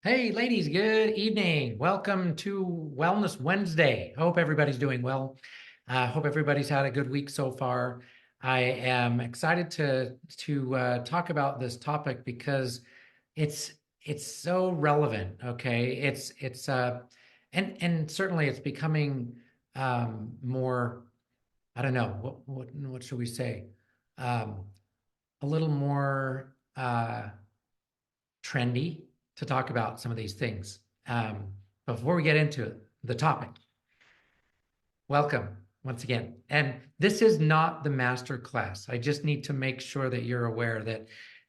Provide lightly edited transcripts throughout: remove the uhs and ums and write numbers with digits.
Hey, ladies, good evening. Welcome to Wellness Wednesday. I hope everybody's doing well. I hope everybody's had a good week so far. I am excited to talk about this topic because it's it's so relevant. Okay, it's and certainly it's becoming more. I don't know what should we say? Um, a little more trendy to talk about some of these things. Before we get into the topic, welcome once again. And this is not the master class. I just need to make sure that you're aware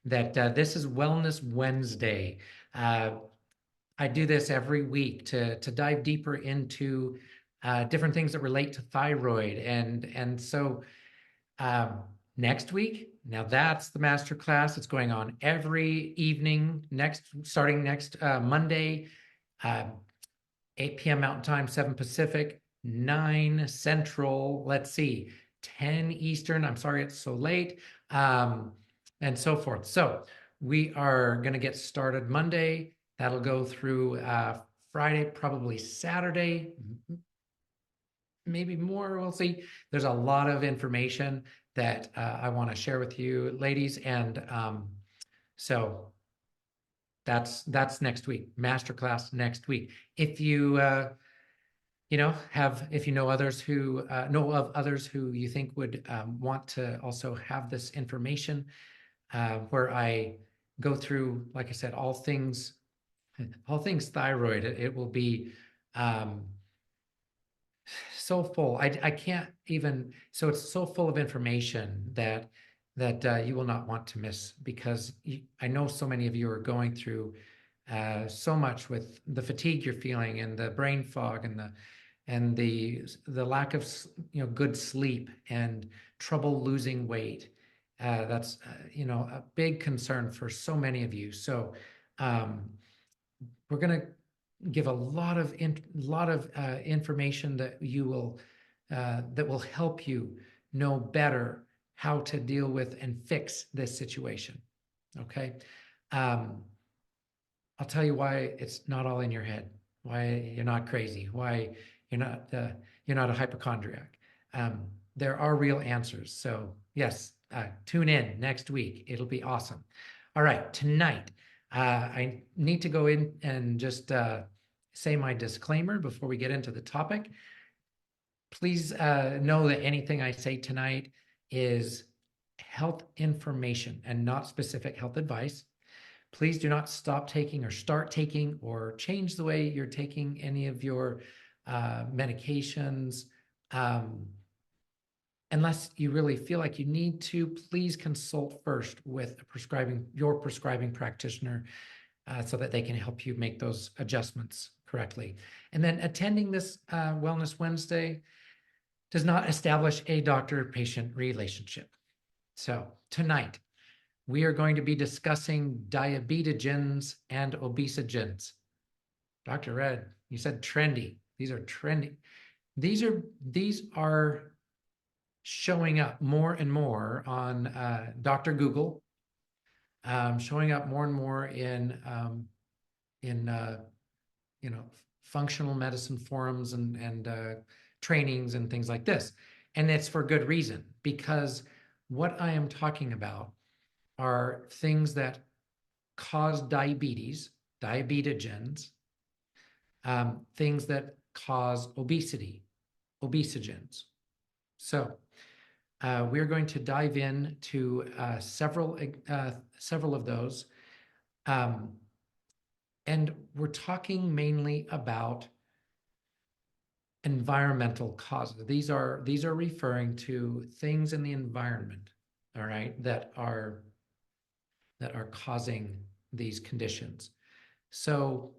that this is Wellness Wednesday. Uh, I do this every week to dive deeper into different things that relate to thyroid, and so um, next week, now that's the master class. It's going on every evening starting next Monday, uh, 8 p.m. Mountain Time, 7 Pacific, 9 Central. Let's see, 10 Eastern. I'm sorry it's so late, and so forth. So we are going to get started Monday. That'll go through Friday, probably Saturday, maybe more. We'll see. There's a lot of information that I want to share with you, ladies, and so that's next week. Masterclass next week. If you if you know others who know of others who you think would want to also have this information, where I go through, like I said, all things thyroid. It will be um, so full. I can't even, so it's so full of information that you will not want to miss, because I know so many of you are going through so much with the fatigue you're feeling and the brain fog and the lack of good sleep and trouble losing weight. That's a big concern for so many of you. So um, we're going to give a lot of information that will help you know better how to deal with and fix this situation. Okay. Um, I'll tell you why it's not all in your head, why you're not crazy, why you're not uh, you're not a hypochondriac. Um, there are real answers. So yes, tune in next week. It'll be awesome. All right, tonight I need to go in and just say my disclaimer before we get into the topic. Please know that anything I say tonight is health information and not specific health advice. Please do not stop taking or start taking or change the way you're taking any of your medications. Unless you really feel like you need to, please consult first with your prescribing practitioner, so that they can help you make those adjustments correctly. And then attending this Wellness Wednesday does not establish a doctor-patient relationship. So tonight, we are going to be discussing diabetogens and obesogens. Dr. Redd, you said trendy. These are trendy. These are showing up more and more on Dr. Google, showing up more and more in functional medicine forums and trainings and things like this. And it's for good reason, because what I am talking about are things that cause diabetes, diabetogens, things that cause obesity, obesogens. So we're going to dive in to several of those. And we're talking mainly about environmental causes. These are referring to things in the environment, all right, that are causing these conditions. So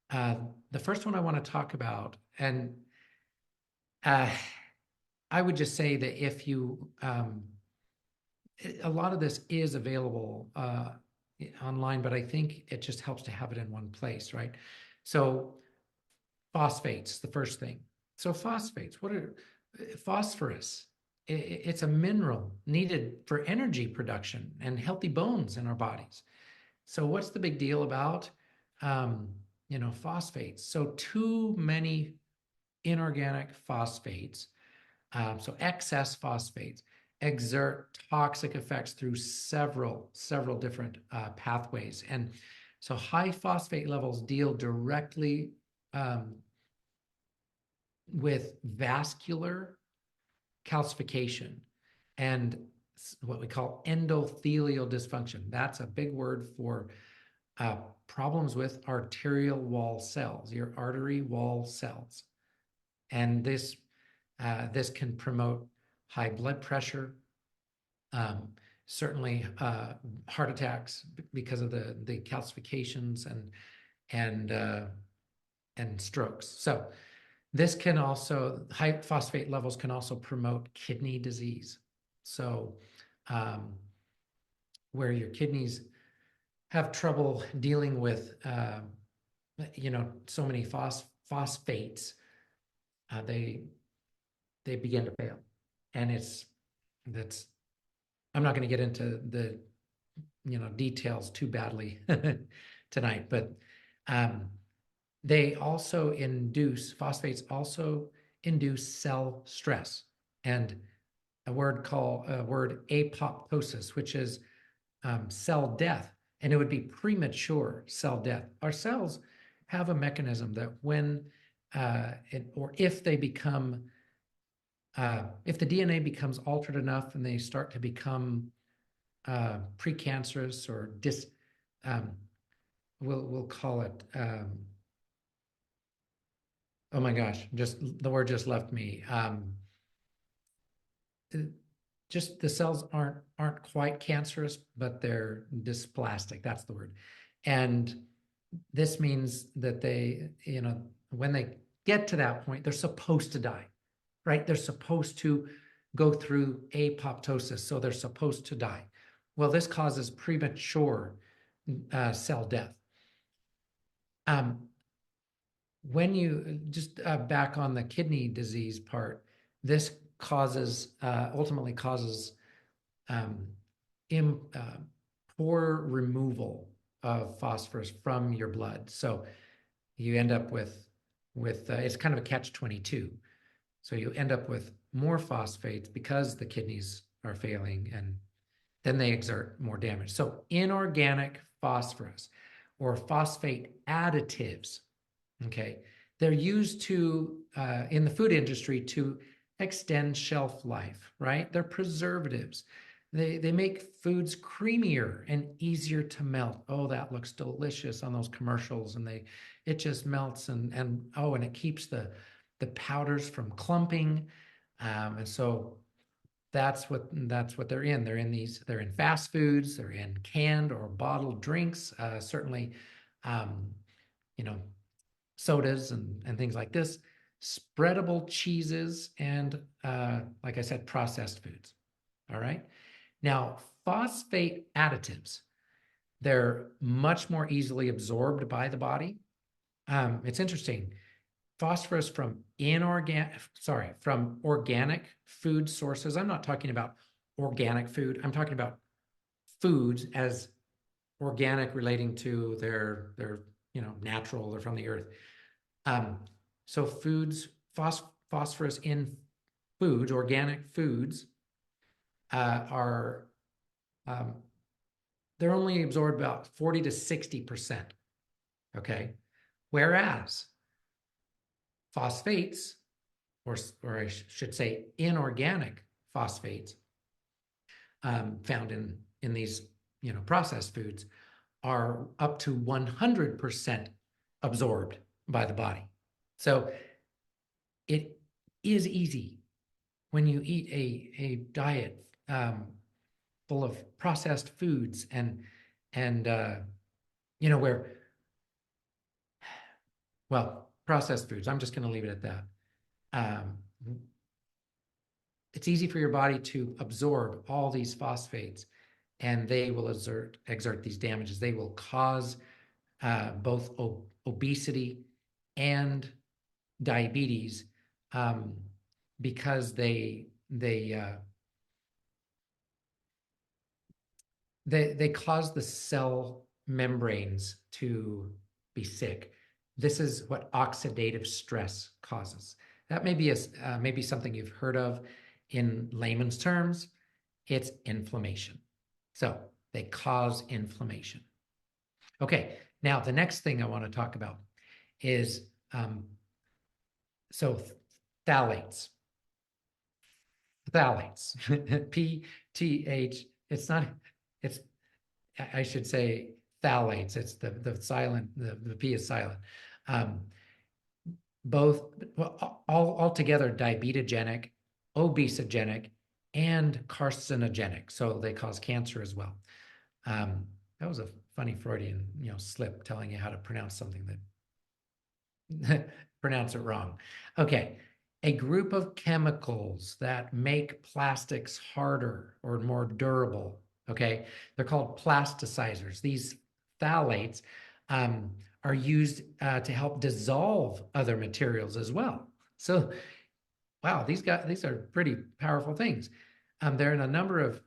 the first one I want to talk about, and I would just say that if you, a lot of this is available online, but I think it just helps to have it in one place, right? So phosphates, the first thing. So phosphates, what are phosphorus? It's a mineral needed for energy production and healthy bones in our bodies. So what's the big deal about phosphates. So too many inorganic phosphates, so excess phosphates, exert toxic effects through several different pathways. And so high phosphate levels deal directly with vascular calcification and what we call endothelial dysfunction. That's a big word for problems with arterial wall cells, your artery wall cells. And this can promote high blood pressure, certainly heart attacks because of the calcifications and strokes. So this can also, high phosphate levels can also promote kidney disease. So where your kidneys have trouble dealing with, so many phosphates, they begin to fail. And I'm not going to get into the, details too badly tonight, but phosphates also induce cell stress and a word apoptosis, which is cell death. And it would be premature cell death. Our cells have a mechanism that when, if they become, if the DNA becomes altered enough and they start to become precancerous or we'll call it, oh my gosh, the word just left me. Just the cells aren't quite cancerous, but they're dysplastic. That's the word. And this means that they, when they get to that point, they're supposed to die, right? They're supposed to go through apoptosis, so they're supposed to die. Well, this causes premature cell death. When you just back on the kidney disease part, this ultimately causes poor removal of phosphorus from your blood. So you end up with it's kind of a catch-22. So you end up with more phosphates because the kidneys are failing, and then they exert more damage. So inorganic phosphorus or phosphate additives, okay, they're used to in the food industry to extend shelf life, right? They're preservatives. They make foods creamier and easier to melt. Oh, that looks delicious on those commercials, and it just melts and it keeps the powders from clumping, and so that's what they're in. They're in fast foods. They're in canned or bottled drinks. Certainly, sodas and things like this. Spreadable cheeses and, like I said, processed foods. All right. Now, phosphate additives, they're much more easily absorbed by the body. It's interesting. Phosphorus from organic food sources. I'm not talking about organic food. I'm talking about foods as organic, relating to their natural, they're from the earth. So phosphorus in foods, organic foods, they're only absorbed about 40 to 60%. Okay. Whereas phosphates, or I should say inorganic phosphates, found in these processed foods, are up to 100% absorbed by the body. So it is easy when you eat a diet full of processed foods and processed foods. I'm just going to leave it at that. It's easy for your body to absorb all these phosphates, and they will exert these damages. They will cause both obesity and diabetes, because they cause the cell membranes to be sick. This is what oxidative stress causes. That may be maybe something you've heard of in layman's terms. It's inflammation. So they cause inflammation. Okay, now the next thing I want to talk about is so phthalates. Phthalates. PTH. It's not. It's. I should say phthalates. It's the silent. The P is silent. Both all together diabetogenic, obesogenic, and carcinogenic. So they cause cancer as well. That was a funny Freudian, slip telling you how to pronounce something that pronounce it wrong. Okay. A group of chemicals that make plastics harder or more durable. Okay. They're called plasticizers. These phthalates are used to help dissolve other materials as well. So, wow, these are pretty powerful things. They're in a number of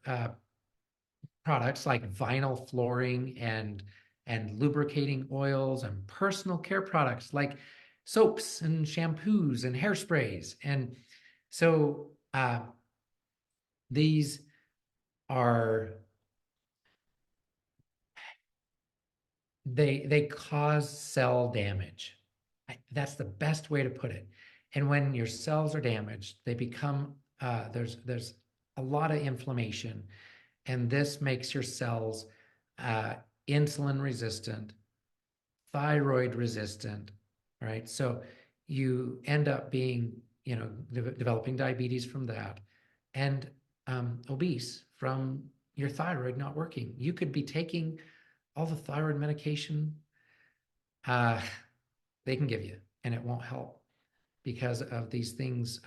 products like vinyl flooring and lubricating oils and personal care products like soaps and shampoos and hairsprays. And so these are they cause cell damage. That's the best way to put it. And when your cells are damaged, they become there's a lot of inflammation, and this makes your cells insulin resistant, thyroid resistant, right? So you end up being, developing diabetes from that, and obese from your thyroid not working. You could be taking all the thyroid medication they can give you, and it won't help because of these things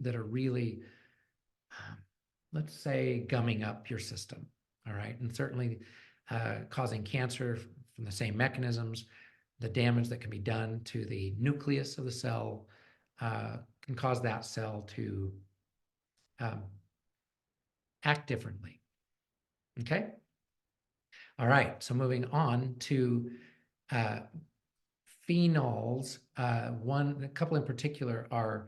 that are really, let's say, gumming up your system. All right. And certainly causing cancer from the same mechanisms. The damage that can be done to the nucleus of the cell can cause that cell to act differently. Okay. All right. So moving on to phenols. A couple in particular are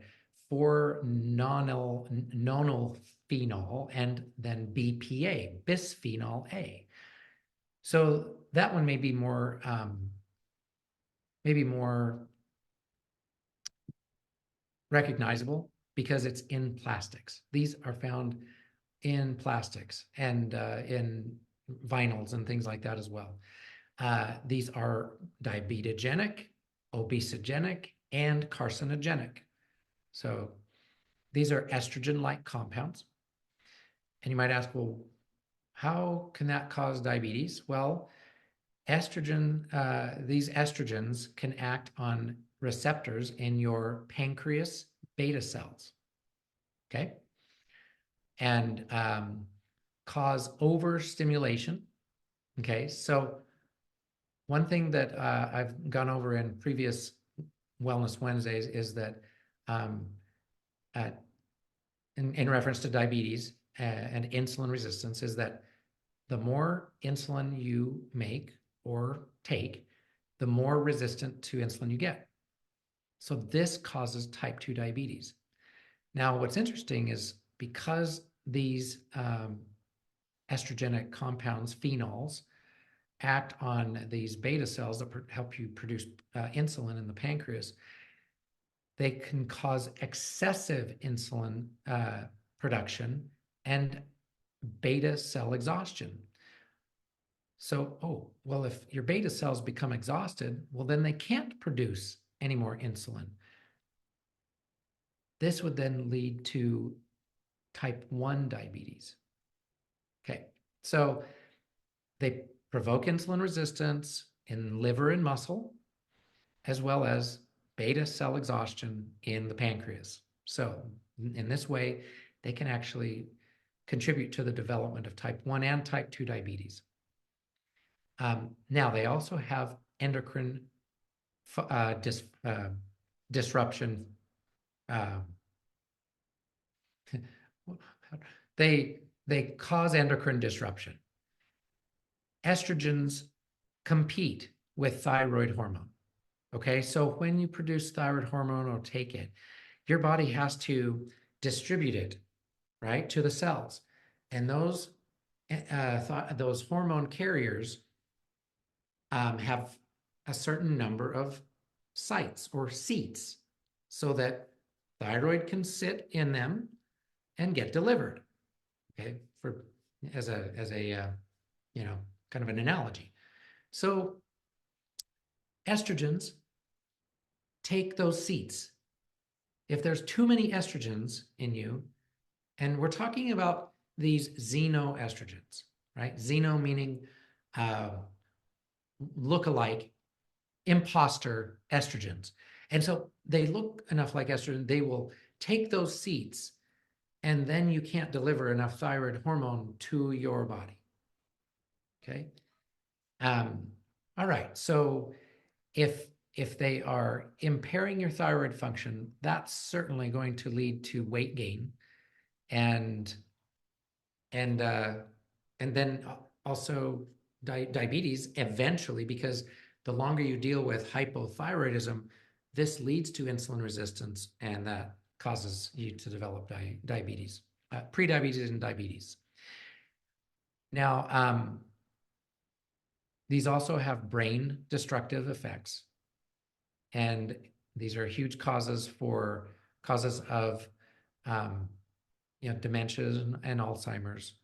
4-nonylphenol and then BPA, bisphenol A. So that one may be more recognizable because it's in plastics. These are found in plastics and in vinyls and things like that as well. These are diabetogenic, obesogenic, and carcinogenic. So these are estrogen-like compounds. And you might ask, well, how can that cause diabetes? Well, these estrogens can act on receptors in your pancreas beta cells, okay? And cause overstimulation, okay? So one thing that I've gone over in previous Wellness Wednesdays is that in reference to diabetes and insulin resistance is that the more insulin you make or take, the more resistant to insulin you get. So this causes type 2 diabetes. Now, what's interesting is because these estrogenic compounds, phenols, act on these beta cells that help you produce insulin in the pancreas, they can cause excessive insulin production and beta cell exhaustion. So, well, if your beta cells become exhausted, well, then they can't produce any more insulin. This would then lead to type 1 diabetes. Okay, so they provoke insulin resistance in liver and muscle, as well as beta cell exhaustion in the pancreas. So in this way, they can actually contribute to the development of type 1 and type 2 diabetes. Now, they also have endocrine disruption. They cause endocrine disruption. Estrogens compete with thyroid hormone. Okay, so when you produce thyroid hormone or take it, your body has to distribute it, right, to the cells. And those hormone carriers have a certain number of sites or seats so that thyroid can sit in them and get delivered. Okay, for as a kind of an analogy. So estrogens take those seats. If there's too many estrogens in you, and we're talking about these xenoestrogens, right? Xeno meaning look-alike, imposter estrogens. And so they look enough like estrogen, they will take those seats, and then you can't deliver enough thyroid hormone to your body. Okay. All right. So if they are impairing your thyroid function, that's certainly going to lead to weight gain, and then also diabetes eventually, because the longer you deal with hypothyroidism, this leads to insulin resistance, and that causes you to develop diabetes, prediabetes and diabetes. Now, these also have brain destructive effects, and these are huge causes of dementia and Alzheimer's,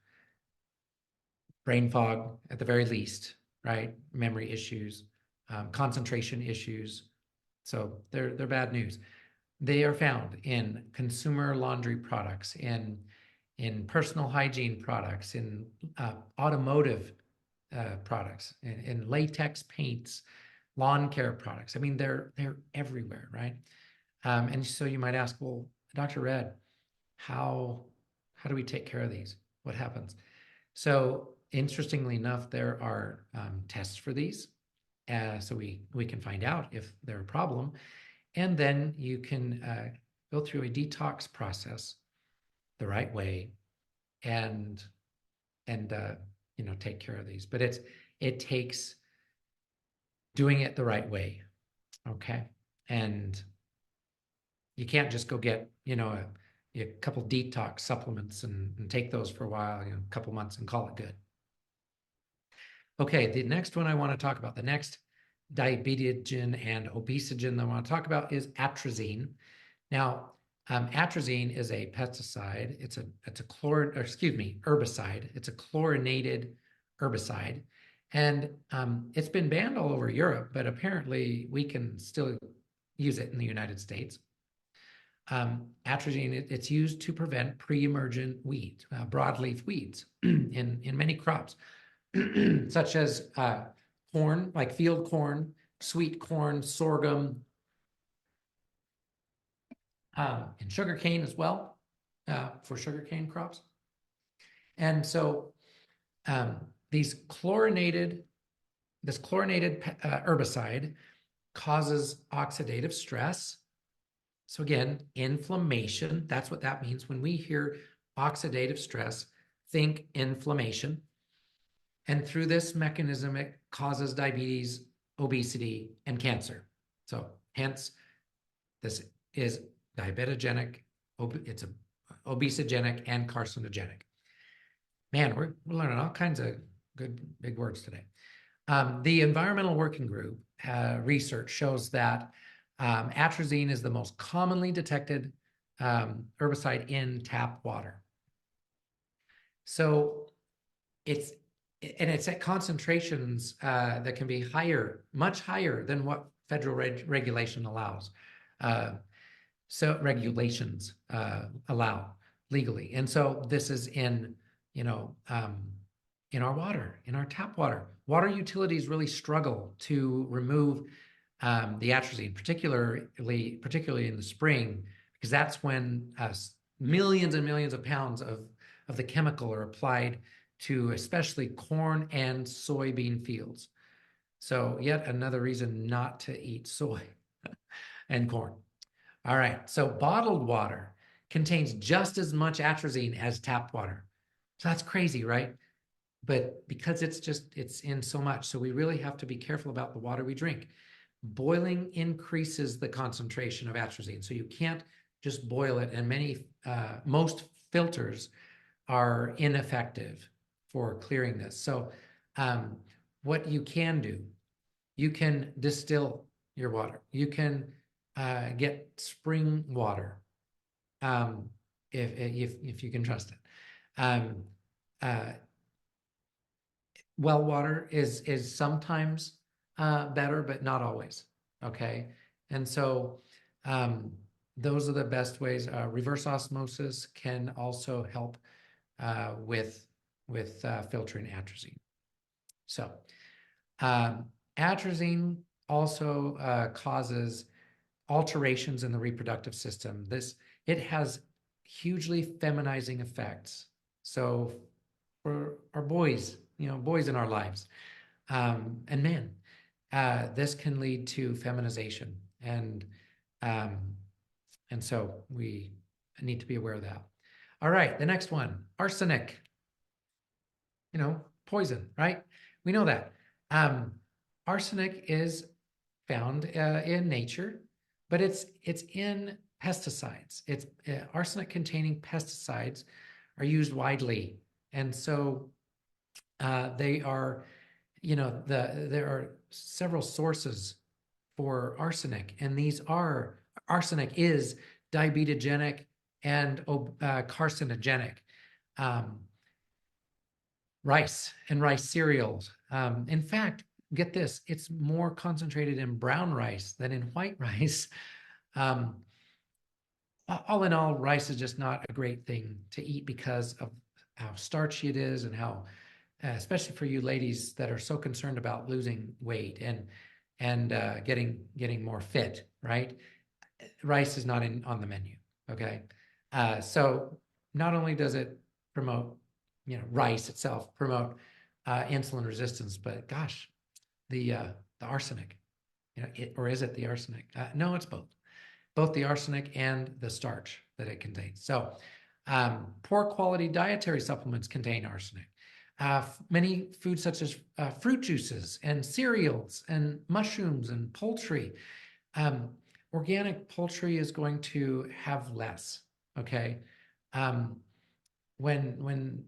brain fog at the very least, right? Memory issues, concentration issues. So they're bad news. They are found in consumer laundry products, in personal hygiene products, in automotive products, in latex paints, lawn care products. I mean, they're everywhere, right? And so you might ask, well, Dr. Redd, how do we take care of these? What happens? So interestingly enough, there are tests for these. So we can find out if they're a problem. And then you can go through a detox process the right way and take care of these. But it takes doing it the right way. Okay. And you can't just go get, a couple detox supplements and take those for a while, a couple months, and call it good. Okay, the next one I want to talk about, the next diabetogen and obesogen that I want to talk about is atrazine. Now, atrazine is a pesticide. It's a herbicide. It's a chlorinated herbicide, and it's been banned all over Europe, but apparently we can still use it in the United States. Atrazine, it's used to prevent pre-emergent weeds, broadleaf weeds in many crops, such as corn, like field corn, sweet corn, sorghum, and sugarcane as well, for sugarcane crops. And so this chlorinated herbicide causes oxidative stress. So again, inflammation, that's what that means. When we hear oxidative stress, think inflammation. And through this mechanism, it causes diabetes, obesity, and cancer. So hence, this is diabetogenic, it's obesogenic, and carcinogenic. Man, we're learning all kinds of good big words today. The Environmental Working Group research shows that atrazine is the most commonly detected herbicide in tap water. So it's at concentrations that can be higher, much higher than what federal regulation allows. So regulations allow legally. And so this is in our water, in our tap water. Water utilities really struggle to remove the atrazine, particularly in the spring, because that's when millions and millions of pounds of the chemical are applied to especially corn and soybean fields. So yet another reason not to eat soy and corn. All right, so bottled water contains just as much atrazine as tap water. So that's crazy, right? but because it's in so much, so we really have to be careful about the water we drink. Boiling increases the concentration of atrazine, so you can't just boil it, and most filters are ineffective for clearing this. So what you can do, you can distill your water. You can get spring water, if you can trust it. Well water is sometimes better, but not always. Okay, and so those are the best ways. Reverse osmosis can also help with filtering atrazine. So atrazine also causes alterations in the reproductive system. It has hugely feminizing effects. So for our boys, boys in our lives, and men, this can lead to feminization, and so we need to be aware of that. All right, the next one, arsenic. Poison, right? We know that. Arsenic is found in nature, but it's in pesticides. Arsenic-containing pesticides are used widely, and so they are, there are several sources for arsenic, and arsenic is diabetogenic and carcinogenic. Rice and rice cereals. In fact, get this, it's more concentrated in brown rice than in white rice. All in all, rice is just not a great thing to eat because of how starchy it is, and how, especially for you ladies that are so concerned about losing weight and getting more fit, right? Rice is not on the menu. Okay, so not only does it promote, rice itself promote insulin resistance, but gosh, the arsenic, or is it the arsenic? No, it's both the arsenic and the starch that it contains. So poor quality dietary supplements contain arsenic. Many foods such as fruit juices and cereals and mushrooms and poultry. Organic poultry is going to have less. Okay, when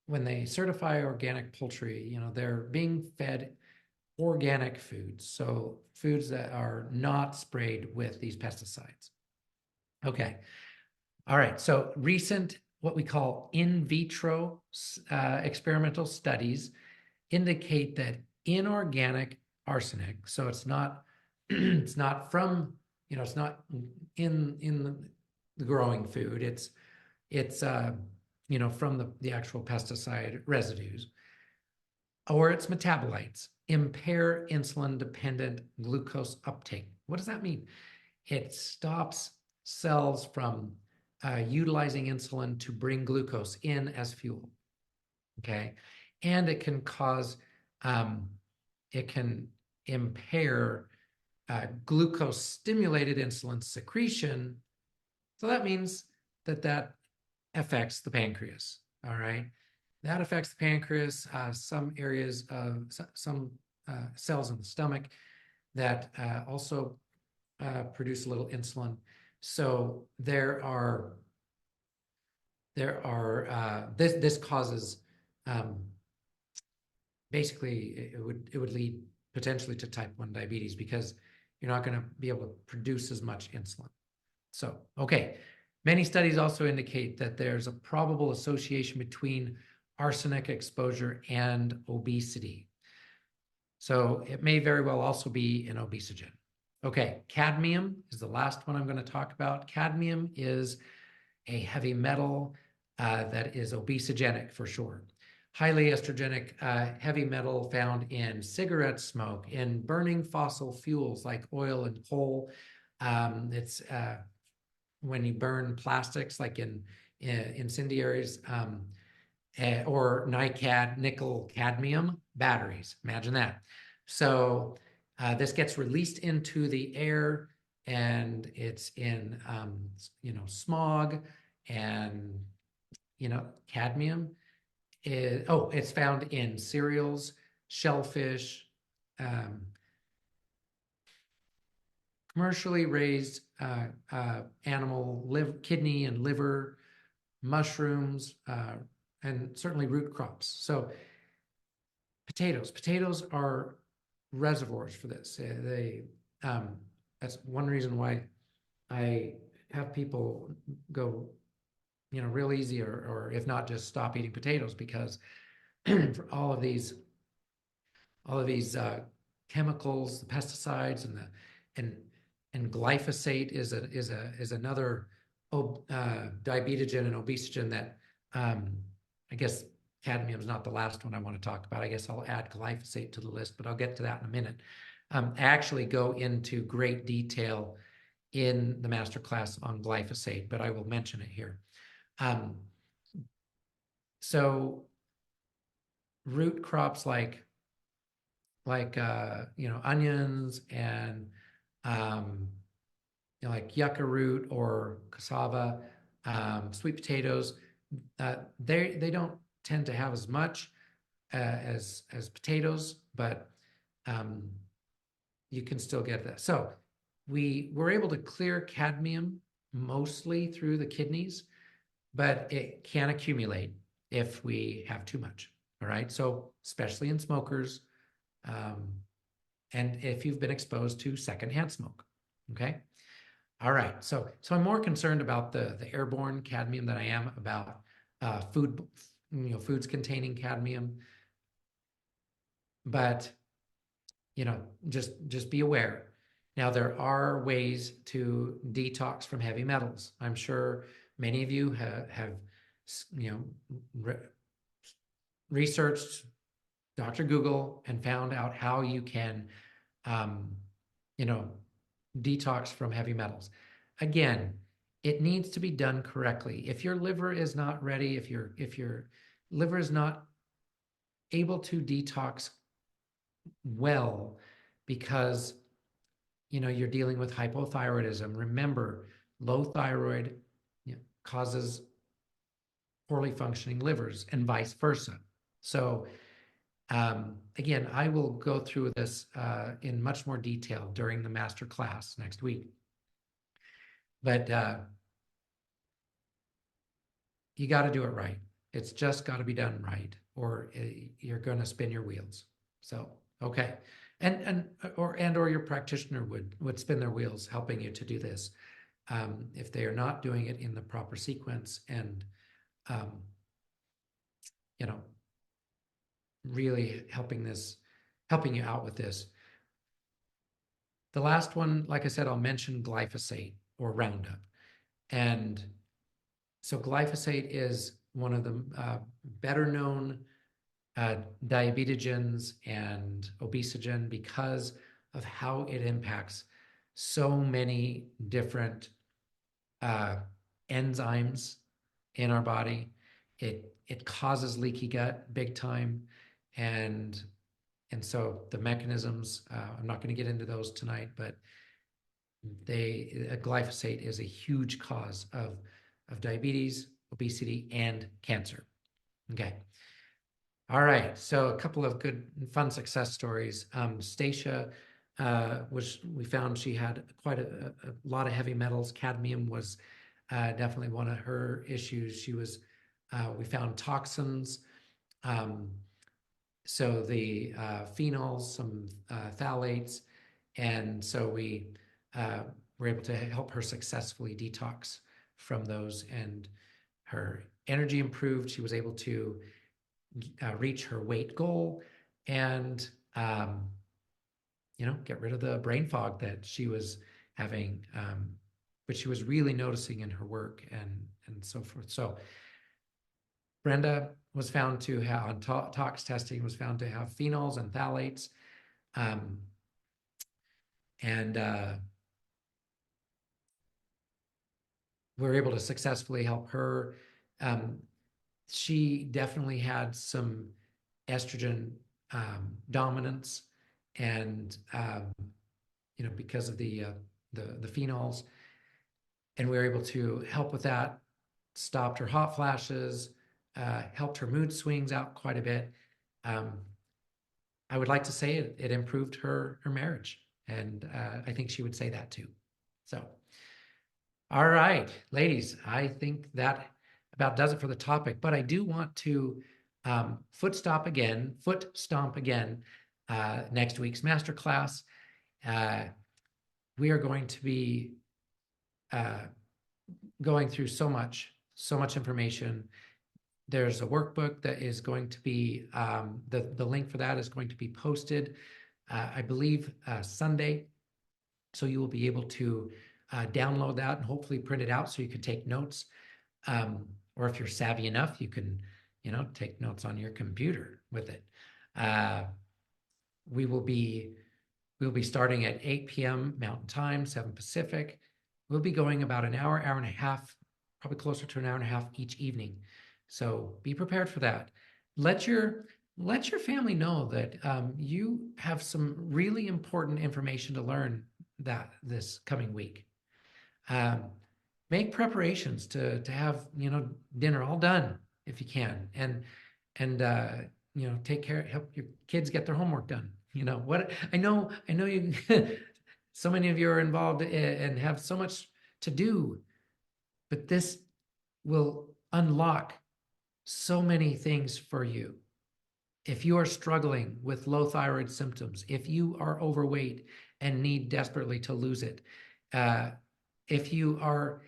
they certify organic poultry, they're being fed organic foods, so foods that are not sprayed with these pesticides. Okay, all right. So recent, what we call in vitro experimental studies indicate that inorganic arsenic, so it's not it's not from, it's not in the growing food, it's from the actual pesticide residues, or its metabolites, impair insulin dependent glucose uptake. What does that mean? It stops cells from utilizing insulin to bring glucose in as fuel. Okay, and it can impair glucose stimulated insulin secretion. So that means that affects the pancreas. All right, that affects the pancreas, some areas of some cells in the stomach that also produce a little insulin. So this causes, basically it would lead potentially to type 1 diabetes, because you're not going to be able to produce as much insulin. So, okay. Many studies also indicate that there's a probable association between arsenic exposure and obesity. So it may very well also be an obesogen. Okay, cadmium is the last one I'm going to talk about. Cadmium is a heavy metal that is obesogenic for sure. Highly estrogenic heavy metal found in cigarette smoke, in burning fossil fuels like oil and coal. It's when you burn plastics, like in incendiaries, or NiCad, nickel cadmium batteries. Imagine that. So this gets released into the air, and it's in smog, and cadmium It's found in cereals, shellfish, um, commercially raised animal kidney and liver, mushrooms, and certainly root crops. So potatoes are reservoirs for this. That's one reason why I have people go, real easy, or if not, just stop eating potatoes, because for all of these chemicals, the pesticides, and and glyphosate is another diabetogen and obesogen that I guess cadmium is not the last one I want to talk about. I guess I'll add glyphosate to the list, but I'll get to that in a minute. I actually go into great detail in the masterclass on glyphosate, but I will mention it here. So root crops like onions and like yucca root or cassava, sweet potatoes, they don't tend to have as much as potatoes, but you can still get that. So we were able to clear cadmium mostly through the kidneys, but it can accumulate if we have too much. All right. So especially in smokers, and if you've been exposed to secondhand smoke. Okay. All right. So I'm more concerned about the airborne cadmium than I am about foods containing cadmium. But just be aware. Now, there are ways to detox from heavy metals. I'm sure many of you have researched Dr. Google and found out how you can, detox from heavy metals. Again, it needs to be done correctly. If your liver is not ready, if your liver is not able to detox well because you're dealing with hypothyroidism, remember, low thyroid causes poorly functioning livers and vice versa. So again, I will go through this in much more detail during the master class next week. But you got to do it right. It's just got to be done right, or you're going to spin your wheels. So, okay. Or your practitioner would spin their wheels helping you to do this if they are not doing it in the proper sequence and really helping you out with this. The last one, like I said, I'll mention glyphosate or Roundup. And so glyphosate is one of the better known diabetogens and obesogen because of how it impacts so many different enzymes in our body. It causes leaky gut big time, and so the mechanisms, I'm not going to get into those tonight, but glyphosate is a huge cause of diabetes, obesity, and cancer. Okay. All right. So a couple of good, fun success stories. Stacia we found she had quite a lot of heavy metals. Cadmium was definitely one of her issues. We found toxins. So the phenols, some phthalates, and so we were able to help her successfully detox from those, and her energy improved. She was able to reach her weight goal and get rid of the brain fog that she was having, but she was really noticing in her work and so forth. So Brenda was found to have, on tox testing, was found to have phenols and phthalates, and we were able to successfully help her. She definitely had some estrogen dominance, and because of the phenols, and we were able to help with that. Stopped her hot flashes, helped her mood swings out quite a bit. I would like to say it improved her marriage, and I think she would say that too. So, all right, ladies, I think that about does it for the topic. But I do want to foot stomp again next week's masterclass. We are going to be going through so much information. There's a workbook that is going to be, the link for that is going to be posted, I believe, Sunday. So you will be able to download that and hopefully print it out so you can take notes. Or if you're savvy enough, you can, take notes on your computer with it. We will be starting at 8 p.m. Mountain Time, 7 Pacific. We'll be going about an hour and a half, probably closer to an hour and a half each evening. So be prepared for that. Let your family know that you have some really important information to learn this coming week. Make preparations to have dinner all done if you can, and take care, help your kids get their homework done. What I know you so many of you are involved and have so much to do, but this will unlock so many things for you. If you are struggling with low thyroid symptoms, if you are overweight and need desperately to lose it, even if you are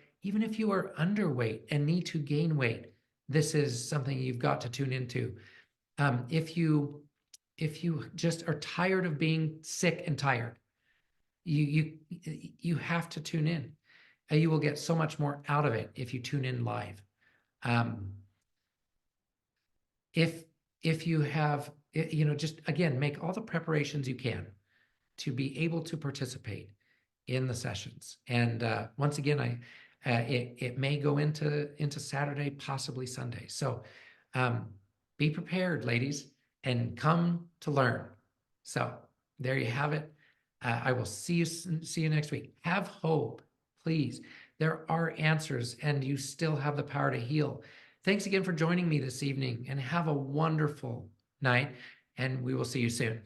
underweight and need to gain weight, this is something you've got to tune into. If you just are tired of being sick and tired, you have to tune in. You will get so much more out of it if you tune in live. If you have, just again, make all the preparations you can to be able to participate in the sessions. And once again, it may go into Saturday, possibly Sunday. So be prepared, ladies, and come to learn. So there you have it. I will see you next week. Have hope, please. There are answers, and you still have the power to heal. Thanks again for joining me this evening, and have a wonderful night, and we will see you soon.